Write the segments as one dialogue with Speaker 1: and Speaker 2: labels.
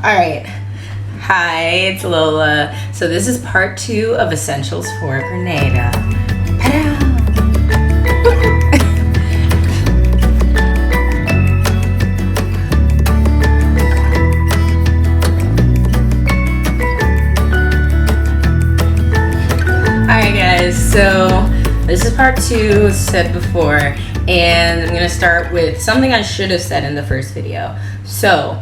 Speaker 1: Alright, hi, it's Lola. So this is part 2 of Essentials for Grenada. Alright guys, so this is part 2, as said before, and I'm going to start with something I should have said in the first video. So,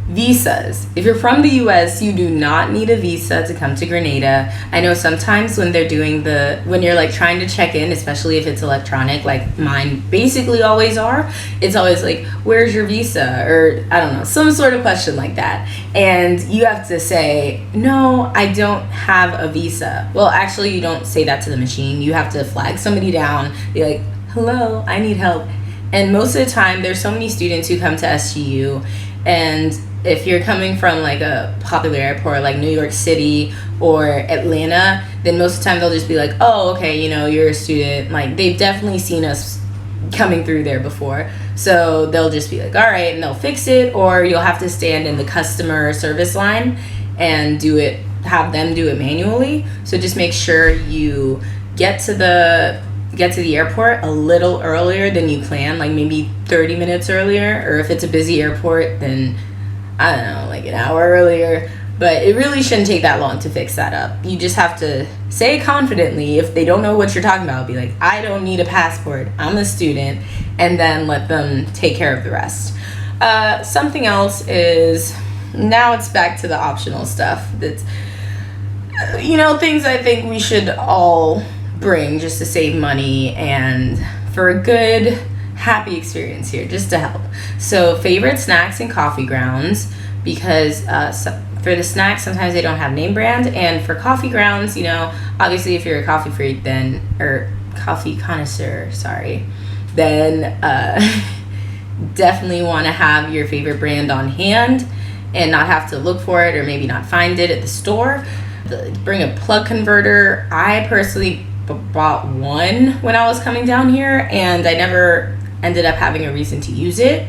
Speaker 1: visas. If you're from the US, you do not need a visa to come to Grenada. I know sometimes when they're doing when you're like trying to check in, especially if it's electronic, like mine basically always are, it's always like, where's your visa? Or I don't know, some sort of question like that. And you have to say, no, I don't have a visa. Well, actually you don't say that to the machine. You have to flag somebody down, be like, hello, I need help. And most of the time, there's so many students who come to SGU, and if you're coming from like a popular airport like New York City or Atlanta, then most of the time they'll just be like, oh, okay, you know, you're a student. Like, they've definitely seen us coming through there before. So they'll just be like, all right, and they'll fix it, or you'll have to stand in the customer service line and have them do it manually. So just make sure you get to the airport a little earlier than you plan, like maybe 30 minutes earlier, or if it's a busy airport, then I don't know, like an hour earlier. But it really shouldn't take that long to fix that up. You just have to say confidently, if they don't know what you're talking about, be like, I don't need a passport, I'm a student, and then let them take care of the rest. Something else is, now it's back to the optional stuff that's, things I think we should all bring just to save money and for a good happy experience here, just to help. So favorite snacks and coffee grounds, because for the snacks sometimes they don't have name brand, and for coffee grounds, obviously if you're a coffee freak or coffee connoisseur, then definitely want to have your favorite brand on hand and not have to look for it, or maybe not find it at the store. Bring a plug converter. I personally bought one when I was coming down here, and I never ended up having a reason to use it,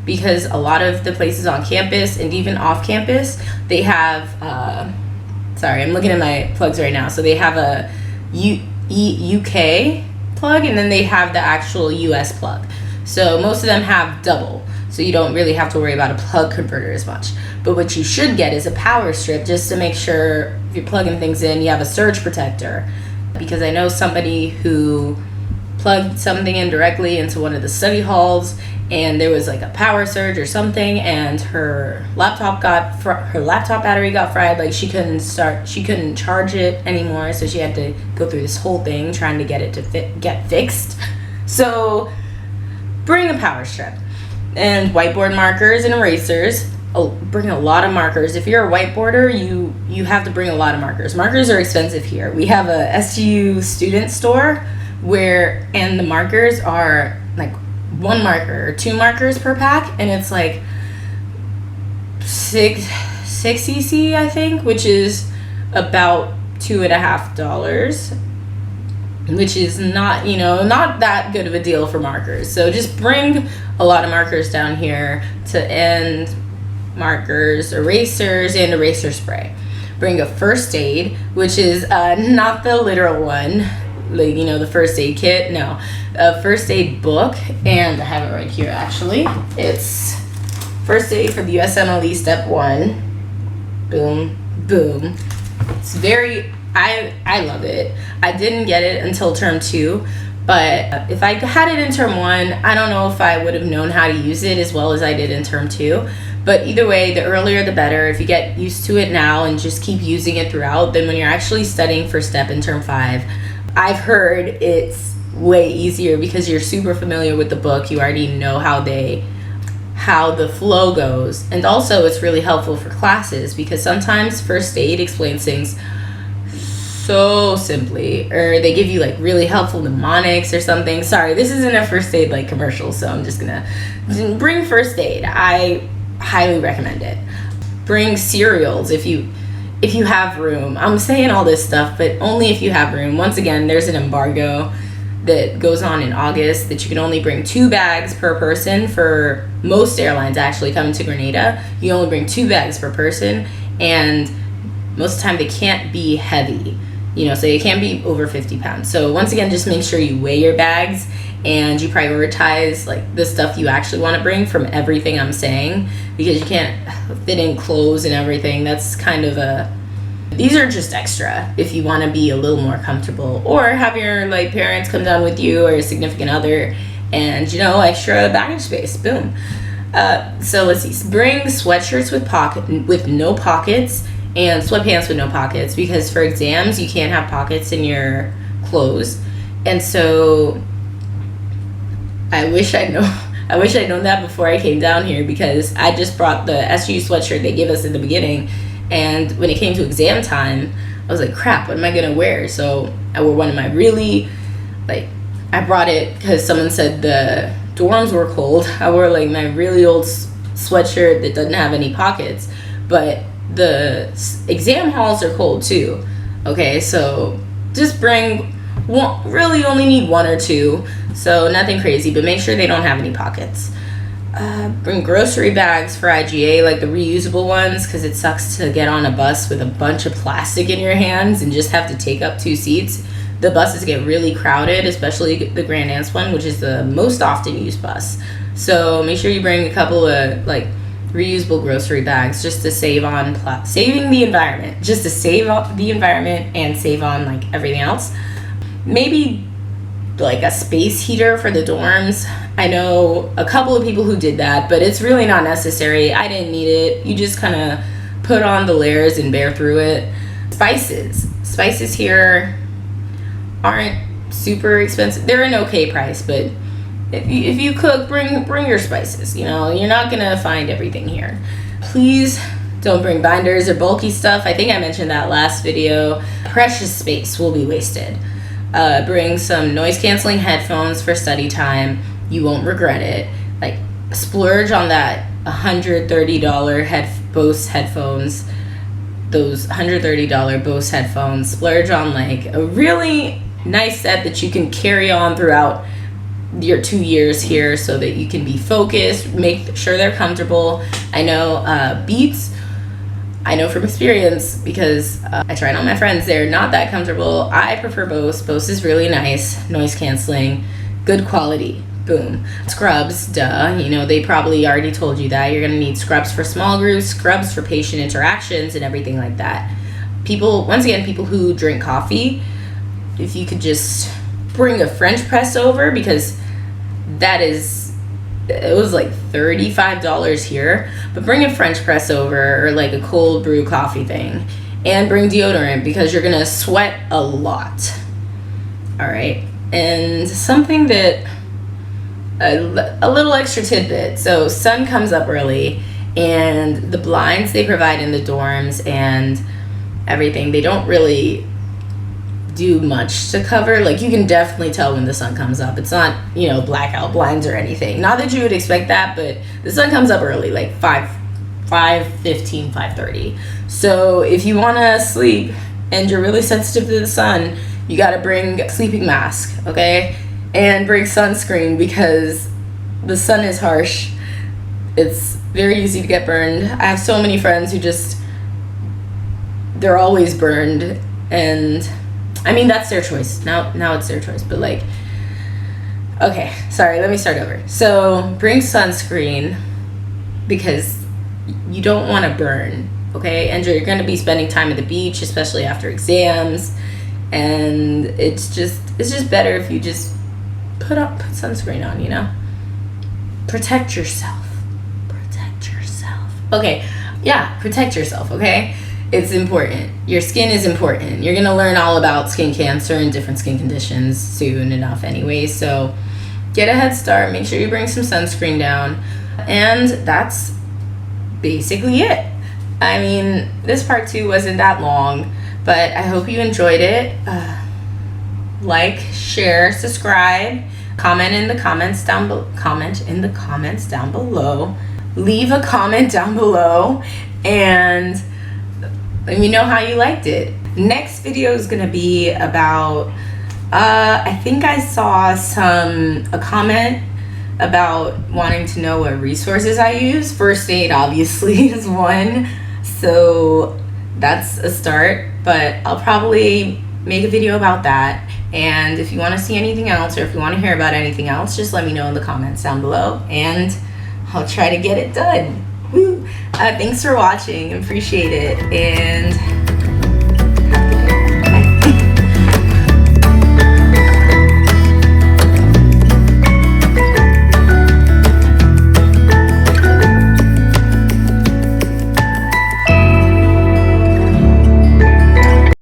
Speaker 1: because a lot of the places on campus and even off campus, they have I'm looking at my plugs right now, so they have a UK plug, and then they have the actual US plug. So most of them have double, so you don't really have to worry about a plug converter as much. But what you should get is a power strip, just to make sure if you're plugging things in, you have a surge protector. Because I know somebody who plugged something in directly into one of the study halls, and there was like a power surge or something, and her laptop battery got fried. Like, she couldn't charge it anymore, so she had to go through this whole thing trying to get it to get fixed. So bring a power strip and whiteboard markers and erasers. Bring a lot of markers. If you're a whiteboarder, you have to bring a lot of markers. Markers are expensive here. We have a SGU student store and the markers are like 1 marker or 2 markers per pack, and it's like 6 cc, I think, which is about $2.50, which is not that good of a deal for markers. So just bring a lot of markers down here to end markers, erasers, and eraser spray. Bring a first aid, which is not the literal one, like the first aid kit. No, a first aid book, and I have it right here actually. It's first aid for the USMLE step 1. Boom, boom. It's I love it. I didn't get it until term 2, but if I had it in term 1, I don't know if I would have known how to use it as well as I did in term 2. But either way, the earlier the better. If you get used to it now and just keep using it throughout, then when you're actually studying for STEP in term 5, I've heard it's way easier because you're super familiar with the book. You already know how the flow goes. And also it's really helpful for classes, because sometimes first aid explains things so simply, or they give you like really helpful mnemonics or something. Sorry, this isn't a first aid like commercial, so I'm just gonna bring first aid. I highly recommend it. Bring cereals if you have room. I'm saying all this stuff, but only if you have room. Once again, there's an embargo that goes on in August that you can only bring 2 bags per person. For most airlines actually coming to Grenada, you only bring 2 bags per person, and most of the time they can't be heavy, you know, so it can't be over 50 pounds. So once again, just make sure you weigh your bags and you prioritize like the stuff you actually want to bring from everything I'm saying, because you can't fit in clothes and everything. That's kind of these are just extra if you want to be a little more comfortable, or have your like parents come down with you or your significant other, and you know, extra baggage space. Boom. So let's see. Bring sweatshirts with no pockets, and sweatpants with no pockets, because for exams you can't have pockets in your clothes. And so I wish I'd known that before I came down here, because I just brought the SGU sweatshirt they gave us in the beginning, and when it came to exam time, I was like, crap, what am I gonna wear? So I wore one of my really, like, I brought it because someone said the dorms were cold. I wore like my really old sweatshirt that doesn't have any pockets, but the exam halls are cold too. Okay, so just bring one, really only need 1 or 2, so nothing crazy, but make sure they don't have any pockets. Bring grocery bags for IGA, like the reusable ones, because it sucks to get on a bus with a bunch of plastic in your hands and just have to take up 2 seats. The buses get really crowded, especially the Grand Anse one, which is the most often used bus. So make sure you bring a couple of like reusable grocery bags, just to save on saving the environment, just to save the environment and save on like everything else. Maybe like a space heater for the dorms. I know a couple of people who did that, but it's really not necessary. I didn't need it. You just kind of put on the layers and bear through it. Spices here aren't super expensive. They're an okay price, but if you cook, bring your spices. You know, you're not gonna find everything here. Please don't bring binders or bulky stuff. I think I mentioned that last video. Precious space will be wasted. Bring some noise canceling headphones for study time. You won't regret it. Like, splurge on that $130 Bose headphones. Those $130 Bose headphones. Splurge on like a really nice set that you can carry on throughout your 2 years here, so that you can be focused. Make sure they're comfortable. I know Beats, I know from experience, because I tried on my friends, they're not that comfortable. I prefer Bose. Bose is really nice, noise canceling, good quality. Boom. Scrubs, duh, you know, they probably already told you that. You're gonna need scrubs for small groups, scrubs for patient interactions, and everything like that. Once again, people who drink coffee, if you could just bring a French press over, because it was like $35 here, but bring a French press over, or like a cold brew coffee thing, and bring deodorant, because you're gonna sweat a lot. All right. And something that a little extra tidbit. So sun comes up early, and the blinds they provide in the dorms and everything, they don't really do much to cover. Like, you can definitely tell when the sun comes up. It's not, you know, blackout blinds or anything. Not that you would expect that, but the sun comes up early, like 5:15, 5:30. So if you want to sleep and you're really sensitive to the sun, you got to bring a sleeping mask, okay? And bring sunscreen, because the sun is harsh. It's very easy to get burned. I have so many friends who they're always burned, and I mean, that's their choice. Now it's their choice, but like, okay, sorry, let me start over. So bring sunscreen, because you don't want to burn, okay? And you're going to be spending time at the beach, especially after exams, and it's just better if you just put sunscreen on, you know? Protect yourself. Okay, yeah, protect yourself, okay? It's important. Your skin is important. You're going to learn all about skin cancer and different skin conditions soon enough anyway. So get a head start. Make sure you bring some sunscreen down. And that's basically it. I mean, this part 2 wasn't that long, but I hope you enjoyed it. Like, share, subscribe, comment in the comments down below. Leave a comment down below, and let me know how you liked it. Next video is gonna be about I think I saw a comment about wanting to know what resources I use. First aid obviously is one, so that's a start, but I'll probably make a video about that. And if you want to see anything else, or if you want to hear about anything else, just let me know in the comments down below, and I'll try to get it done. Woo! Thanks for watching, appreciate it, and